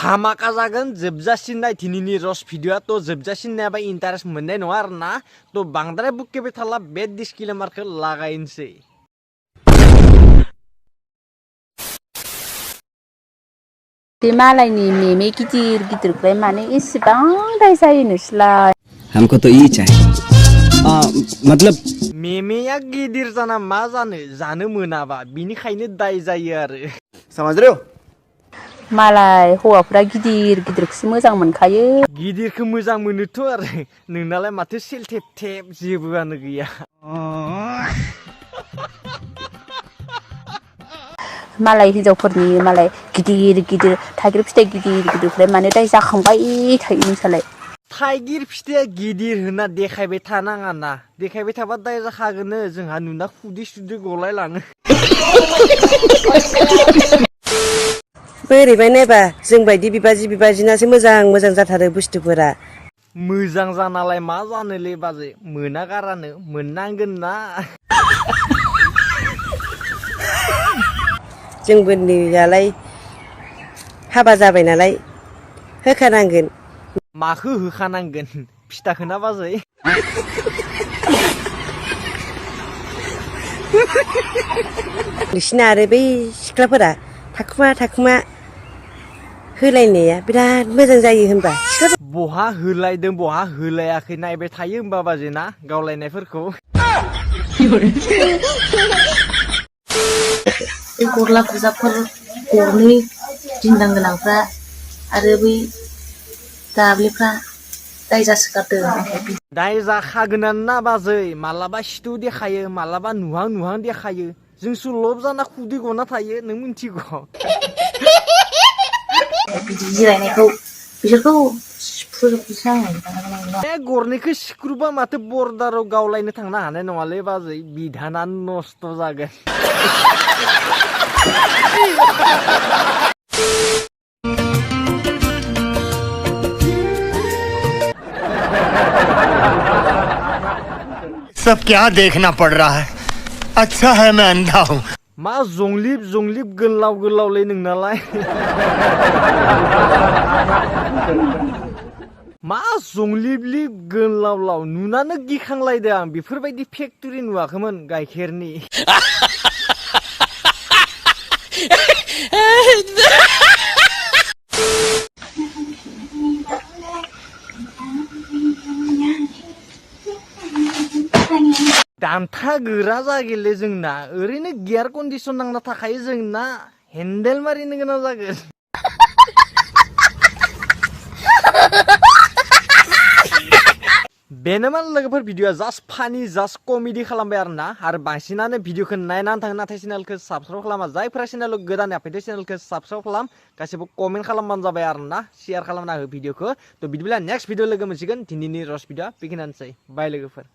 धामाका जागोन जोबजासिन नाय दिनैनि रस भिडिअआ तो जोबजासिन नायाबा इन्टारेस्ट मोननाय नङा आरोना तो बांद्राय बुकेबाय थाला बे डिसक्लेमारखौ लागायनोसै। बे मालायनि मेमे गिदिर गिदिरखौलाय माने एसेबां दाय जायो नोंसोरलाय? हमको तो यही चाहिए। मतलब मेमेया गिदिर जाना मा जानो मोनाबा बिनिखायनो दाय जायो आरो। समझ रहे हो? मालाय हौवाफ्रा गिदिर गिदिरखौसो मोजां मोनखायो। गिदिरखौ मोजां मोनोथ' आरो नोंनालाय माथो सेलथेब थेब जेबोआनो गैया। मालाय हिनजावफोरनि मालाय गिदिर गिदिर थाइगिर फिथाइ गिदिर गिदिरखौलाय माने दाय जाखांबाय थायो नोंसालाय? थाइगिर फिथाइया गिदिर होनना देखायबाय थानाङा ना, देखायबाय थाबा दाय जाखागोन जोंहा नुना खुदै सुदै गलाय लाङो। बोरैबा नायबा जों बायदि बिबाजिनासो मोजां जाथारो बुस्थुफोरा। मोजां जानालाय मा जानोलै बाजै, मोनागारानो मोननांगोन ना। जोंबोनियालाय हाबा जाबाय नालाय होखानांगोन। माखौ होखानांगोन फिथाखोना बाजै? नोंसिना आरो बै सिख्लाफोरा थाखुमा होलायनाया बिराद मोजां जायो होनबा। बहा होलायदों बहा होलायाखै नायबाय थायो होनबा बाजै ना गावलायनायफोरखौ। बे गरला गुजाबफोर गरनै दिन्दां गोनांफ्रा आरो बै दाब्लेफ्रा दाय जासोगारदों। दाय जाखागोनानो ना बाजै, मालाबा सिथु देखायो मालाबा नुहां देखायो। जोंसो लब जाना खुदै गना थायो नों मिथिगौ। बिदि जिरायनायखौ बिसोरखौ फोजोबनोसै आङो। बे गरनैखौ सिख्रुबा माथो बर्डाराव गावलायनो थांनो हानाय नङालै बाजै, बिधानानो नस्थ' जागोन। सब क्या देखना पड़ रहा है, अच्छा है मैं अंधा हूँ। मा जंलिब गोलावलै नोंनालाय? मा जंलिब गोलाव नुनानो गिखांलायदों आं, बेफोरबायदि फेक्टरि नुवाखैमोन गाइखेरनि। दान्था गोरा जागोनलै जोंना, ओरैनो गियार कन्डिसन नांना थाखायो जोंना, हेन्देल मारिनो गोनां जागोन। बेनोमोन लोगोफोर भिडिअआ जास्ट फानि जास्ट कमेडि खालामबाय आरोना, आरो बांसिनानो भिडिअखौ नायनानै थाङो नाथाय चेनेलखौ साबस्क्राइब खालामा। जायफोरा चेनेलाव गोदान फैदो चेनेलखौ साबस्क्राइब खालाम, गासैबो कमेन्ट खालामबानो जाबाय आरोना, शेयार खालामना हो भिडिअखौ। तो बिदिब्ला नेक्स्ट भिडिअ लोगो मोनसिगोन। दिनैनि रस भिडिअआ बेखिनियानोसै, बाय लोगोफोर।